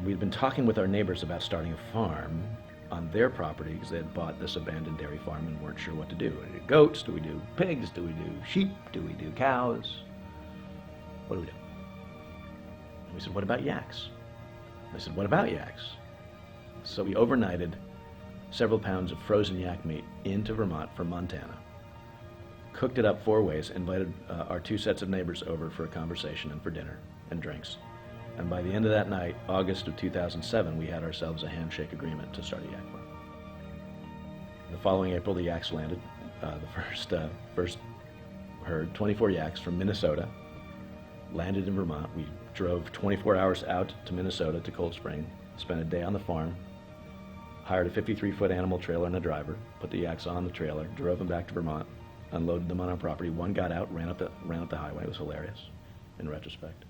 we'd been talking with our neighbors about starting a farm on their property because they had bought this abandoned dairy farm and weren't sure what to do. Do we do goats? Do we do pigs? Do we do sheep? Do we do cows? What do we do? And we said, what about yaks? They said, what about yaks? So we overnighted several pounds of frozen yak meat into Vermont from Montana, cooked it up 4 ways, invited our 2 sets of neighbors over for a conversation and for dinner and drinks. And by the end of that night, August of 2007, we had ourselves a handshake agreement to start a yak farm. The following April, the yaks landed. The first herd, 24 yaks from Minnesota, landed in Vermont. We drove 24 hours out to Minnesota to Cold Spring, spent a day on the farm, hired a 53-foot animal trailer and a driver, put the yaks on the trailer, drove them back to Vermont, unloaded them on our property. One got out, ran up the highway. It was hilarious in retrospect.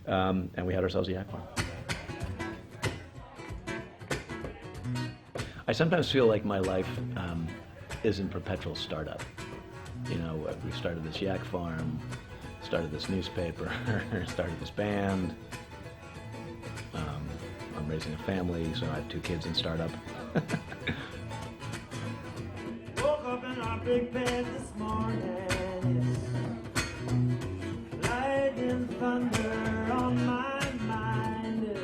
And we had ourselves a yak farm. I sometimes feel like my life is in perpetual startup. You know, we started this yak farm, started this newspaper, started this band. I'm raising a family, so I have 2 kids in startup. Woke up in our big bed this morning. Lightning thunder on my mind.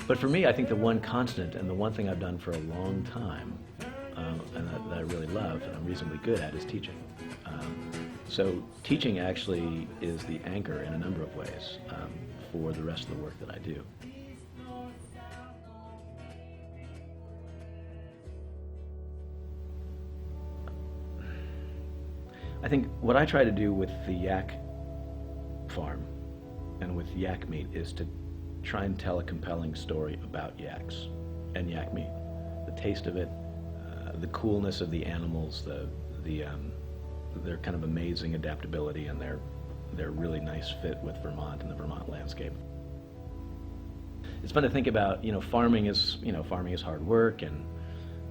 But for me, I think the one constant and the one thing I've done for a long time, and that I really love and I'm reasonably good at, is teaching. So teaching actually is the anchor in a number of ways for the rest of the work that I do. I think what I try to do with the yak farm and with yak meat is to try and tell a compelling story about yaks and yak meat. The taste of it, the coolness of the animals, their kind of amazing adaptability and their really nice fit with Vermont and the Vermont landscape. It's fun to think about, farming is hard work, and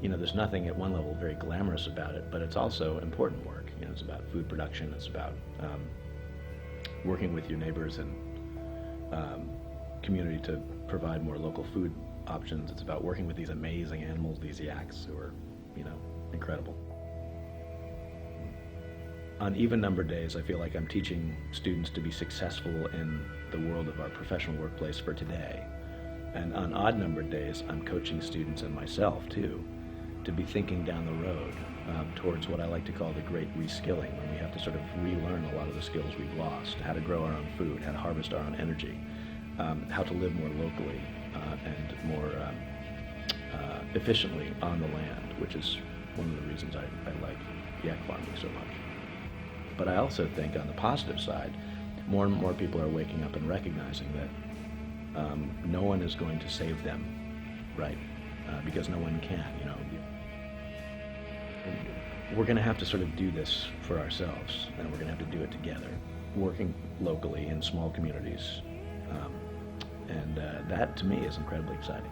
there's nothing at one level very glamorous about it, but it's also important work. It's about food production. It's about working with your neighbors and community to provide more local food options. It's about working with these amazing animals, these yaks, who are, incredible. On even-numbered days, I feel like I'm teaching students to be successful in the world of our professional workplace for today. And on odd-numbered days, I'm coaching students and myself, too, to be thinking down the road towards what I like to call the great reskilling, when we have to sort of relearn a lot of the skills we've lost, how to grow our own food, how to harvest our own energy, how to live more locally and more efficiently on the land, which is one of the reasons I like yak farming so much. But I also think on the positive side, more and more people are waking up and recognizing that no one is going to save them, right? Because no one can, We're going to have to sort of do this for ourselves, and we're going to have to do it together, working locally in small communities. And that, to me, is incredibly exciting.